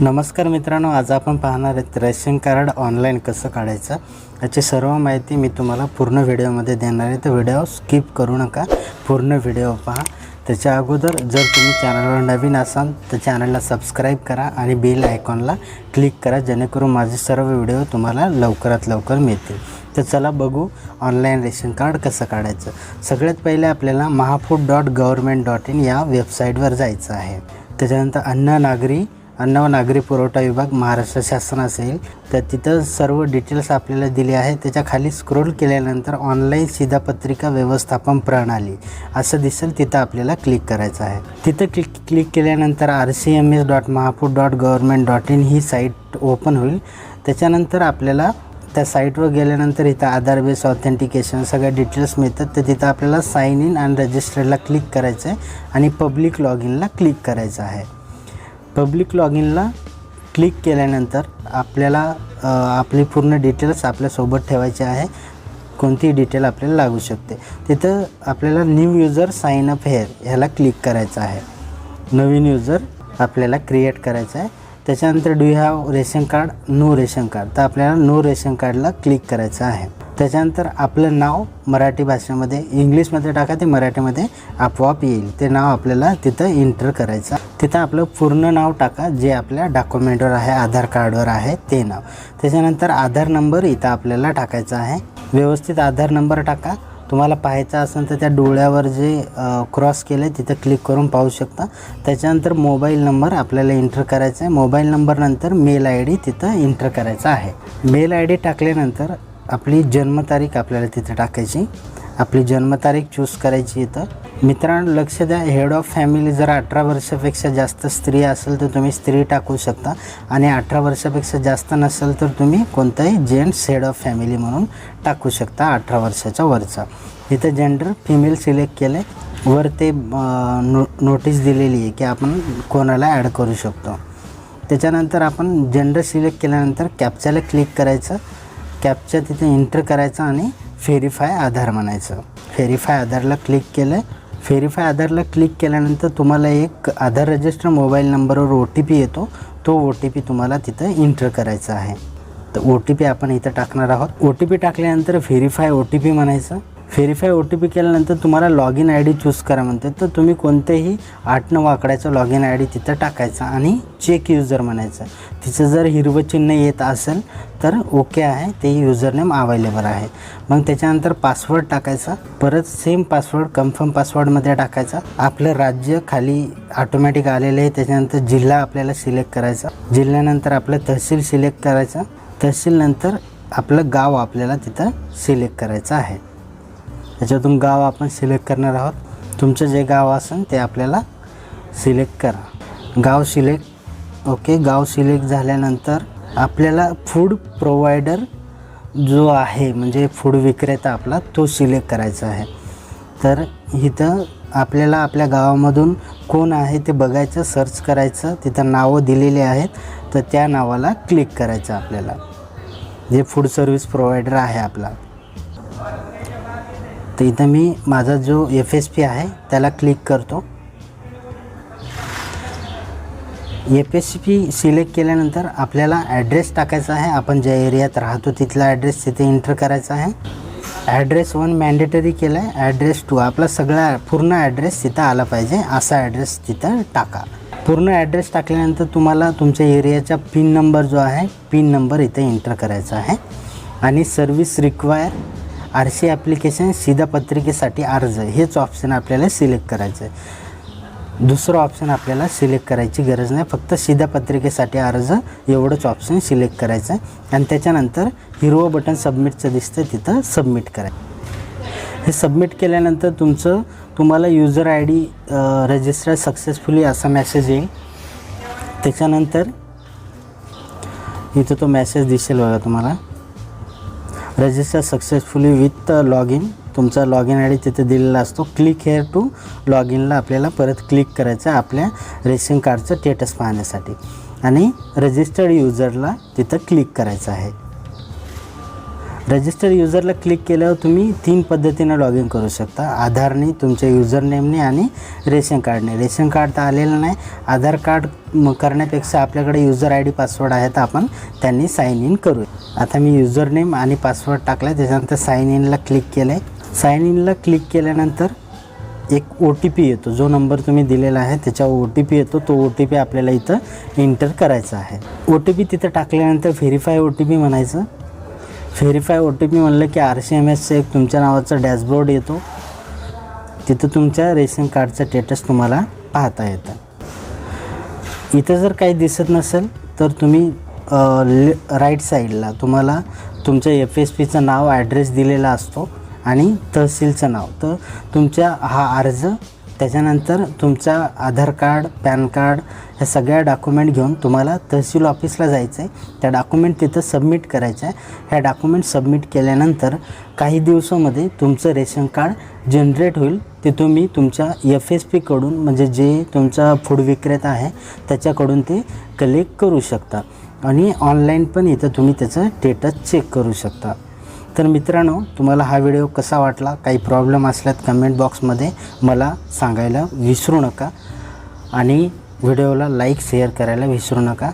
नमस्कार मित्रांनो, आज आपण पाहणार आहेत रेशन कार्ड ऑनलाईन कसं काढायचं याची सर्व माहिती मी तुम्हाला पूर्ण व्हिडिओमध्ये देणार आहे। तर व्हिडिओ स्किप करू नका, पूर्ण व्हिडिओ पहा। त्याच्या अगोदर जर तुम्ही चॅनलवर नवीन असाल तर चॅनलला सबस्क्राईब करा आणि बेल आयकॉनला क्लिक करा, जेणेकरून माझे सर्व व्हिडिओ तुम्हाला लवकरात लवकर मिळतील। तर चला बघू ऑनलाईन रेशन कार्ड कसं काढायचं। सगळ्यात पहिले आपल्याला mahafood.government.in या वेबसाईटवर जायचं आहे। त्याच्यानंतर अन्न व नागरी पुरवठा विभाग महाराष्ट्र शासन असेल तर तिथं सर्व डिटेल्स आपल्याला दिले आहेत। त्याच्या खाली स्क्रोल केल्यानंतर ऑनलाईन शिधापत्रिका व्यवस्थापन प्रणाली असं दिसेल, तिथं आपल्याला क्लिक करायचं आहे। तिथं क्लिक केल्यानंतर rcms.mahafood.government.in ही साईट ओपन होईल। त्याच्यानंतर आपल्याला त्या साईटवर गेल्यानंतर इथं आधार बेस ऑथेंटिकेशन सगळ्या डिटेल्स मिळतात। तर तिथं आपल्याला साइन इन आणि रजिस्टरला क्लिक करायचं आहे आणि पब्लिक लॉग इनला क्लिक करायचं आहे। पब्लिक लॉग इनला क्लिक केल्यानंतर आपल्याला आपली पूर्ण डिटेल्स आपल्यासोबत ठेवायची आहे। कोणती डिटेल आपल्याला लागू शकते, तिथं आपल्याला new user sign up here ह्याला क्लिक करायचं आहे। नवीन यूजर आपल्याला क्रिएट करायचं आहे। त्याच्यानंतर do you have ration card, no ration card, तर आपल्याला नो रेशन कार्डला क्लिक करायचं आहे। त्याच्यानंतर आपलं नाव मराठी भाषेमध्ये, इंग्लिशमध्ये टाका, ते मराठीमध्ये आपोआप येईल। ते नाव आपल्याला तिथं एंटर करायचं। तिथं आपलं पूर्ण नाव टाका, जे आपल्या डॉक्युमेंटवर आहे, आधार कार्डवर आहे ते नाव। त्याच्यानंतर आधार नंबर इथं आपल्याला टाकायचा आहे। व्यवस्थित आधार नंबर टाका। तुम्हाला पाहायचं असेल तर त्या डोळ्यावर जे क्रॉस केलं आहे तिथं क्लिक करून पाहू शकता। त्याच्यानंतर मोबाईल नंबर आपल्याला एंटर करायचा आहे। मोबाईल नंबरनंतर मेल आय डी तिथं एंटर करायचा आहे। मेल आय डी टाकल्यानंतर आपली जन्मतारीख आपल्याला तिथं टाकायची, आपली जन्मतारीख चूज करायची। इथं मित्रांनो लक्ष द्या, हेड ऑफ फॅमिली जर 18 वर्षापेक्षा जास्त स्त्री असेल तर तुम्ही स्त्री टाकू शकता, आणि 18 वर्षापेक्षा जास्त नसेल तर तुम्ही कोणताही जेंट्स हेड ऑफ फॅमिली म्हणून टाकू शकता 18 वर्षाच्या वरचा। इथं जेंडर फिमेल सिलेक्ट केले, वर ते नोटीस दिलेली आहे की आपण कोणाला ॲड करू शकतो। त्याच्यानंतर आपण जेंडर सिलेक्ट केल्यानंतर कॅप्चाला क्लिक करायचं, कॅप्चा तिथे एंटर करायचा आणि व्हेरीफाय आधार म्हणायचं। व्हेरीफाय आधारला क्लिक केलं। व्हेरीफाय आधारला क्लिक केल्यानंतर तुम्हाला एक आधार रजिस्टर मोबाईल नंबरवर OTP येतो, तो OTP तुम्हाला तिथं एंटर करायचा आहे। तर OTP आपण इथं टाकणार आहोत। OTP टाकल्यानंतर व्हेरीफाय OTP म्हणायचं। व्हेरीफाय OTP केल्यानंतर तुम्हाला लॉग इन ID चूज करा म्हणते, तर तुम्ही कोणतेही 8-9 आकड्याचं लॉग इन ID तिथं टाकायचं आणि चेक यूजर म्हणायचं। तिचं जर हिरवं चिन्ह येत असेल तर ओके आहे, ते यूजरनेम अवेलेबल आहे। मग त्याच्यानंतर पासवर्ड टाकायचा, परत सेम पासवर्ड कन्फर्म पासवर्डमध्ये टाकायचा। आपलं राज्य खाली ऑटोमॅटिक आलेलं आहे। त्याच्यानंतर जिल्हा आपल्याला सिलेक्ट करायचा, जिल्ह्यानंतर आपलं तहसील सिलेक्ट करायचं, तहसीलनंतर आपलं गाव आपल्याला तिथं सिलेक्ट करायचं आहे। त्याच्यातून गाव आपण सिलेक्ट करणार आहोत। तुमचं जे गाव असेल ते आपल्याला सिलेक्ट करा। गाव सिलेक्ट, ओके, गाव सिलेक्ट झाल्यानंतर आपल्याला फूड प्रोव्हायडर जो आहे म्हणजे फूड विक्रेता आपला तो सिलेक्ट करायचा आहे। तर इथं आपल्याला आपल्या गावामधून कोण आहे ते बघायचं, सर्च करायचं, तिथं नावं दिलेली आहेत तर त्या नावाला क्लिक करायचं आपल्याला, जे फूड सर्व्हिस प्रोव्हायडर आहे आपला। तर इथं मी माझा जो FSP आहे त्याला क्लिक करतो। FSP सिलेक्ट केल्यानंतर आपल्याला ॲड्रेस टाकायचा आहे, आपण ज्या एरियात राहतो तिथला ॲड्रेस तिथे एंटर करायचा आहे। ॲड्रेस 1 मॅन्डेटरी केलं आहे, ॲड्रेस 2 आपला सगळा पूर्ण ॲड्रेस तिथं आला पाहिजे असा ॲड्रेस तिथं टाका। पूर्ण ॲड्रेस टाकल्यानंतर तुम्हाला तुमच्या एरियाचा पिन नंबर जो आहे, पिन नंबर इथं एंटर करायचा आहे। आणि सर्व्हिस रिक्वायर RC ॲप्लिकेशन शिधापत्रिकेसाठी अर्ज हेच ऑप्शन आपल्याला सिलेक्ट करायचं आहे। दुसरं ऑप्शन आपल्याला सिलेक्ट करायची गरज नाही, फक्त शिधापत्रिकेसाठी अर्ज एवढंच ऑप्शन सिलेक्ट करायचं आहे। आणि त्याच्यानंतर हिरवं बटन सबमिटचं दिसतं तिथं सबमिट करायचं। हे सबमिट केल्यानंतर तुम्हाला यूजर ID रजिस्टर सक्सेसफुली असा मेसेज येईल। त्याच्यानंतर इथं तो मेसेज दिसेल बघा तुम्हाला, register successfully with log in, तुमचा लॉग इन ID तिथे दिलेला असतो। क्लिक हेअर टू लॉग इनला आपल्याला परत क्लिक करायचं आपल्या रेशन कार्डचं स्टेटस पाहण्यासाठी, आणि रजिस्टर्ड यूजरला तिथं क्लिक करायचं आहे। रजिस्टर युजरला क्लिक केल्यावर तुम्ही 3 पद्धतीने लॉग इन करू शकता. आधारने, तुमच्या युजर नेमने आणि रेशन कार्डने. रेशन कार्ड तर आलेलं नाही. आधार कार्ड करण्यापेक्षा आपल्याकडे युजर ID पासवर्ड आहे तर आपण त्यांनी साइन इन करू. आता मी युजर नेम आणि पासवर्ड टाकला आहे. त्याच्यानंतर साइन इनला क्लिक केलं आहे. साइन इनला क्लिक केल्यानंतर एक OTP येतो. जो नंबर तुम्ही दिलेला आहे त्याच्यावर OTP येतो. तो OTP आपल्याला इथं एंटर करायचा आहे. OTP तिथं टाकल्यानंतर व्हेरीफाय OTP म्हणायचं. व्हेरीफाय OTP म्हणलं की RCMSचं एक तुमच्या नावाचा डॅशबोर्ड येतो. तिथं तुमच्या रेशन कार्डचं स्टेटस तुम्हाला पाहता येतं. इथं जर काही दिसत नसेल तर तुम्ही राईट साईडला तुम्हाला तुमच्या FSPचं नाव, ॲड्रेस दिलेला असतो आणि तहसीलचं नाव. तर तुमच्या हा अर्ज, त्याच्यानंतर तुमचा आधार कार्ड, पॅन कार्ड ह्या सगळ्या डॉक्युमेंट घेऊन तुम्हाला तहसील ऑफिसला जायचं आहे. त्या डॉक्युमेंट तिथं सबमिट करायचं आहे. ह्या डॉक्युमेंट सबमिट केल्यानंतर काही दिवसामध्ये तुमचं रेशन कार्ड जनरेट होईल. ते तुम्ही तुमच्या FSPकडून, म्हणजे जे तुमचा फूड विक्रेता आहे त्याच्याकडून ते कलेक्ट करू शकता आणि ऑनलाईन पण इथं तुम्ही त्याचं स्टेटस चेक करू शकता. तर मित्रांनो, तुम्हाला हा व्हिडिओ कसा वाटला? काही प्रॉब्लेम असल्यात कमेंट बॉक्समध्ये मला सांगायला विसरू नका आणि व्हिडिओला लाईक, शेअर करायला विसरू नका.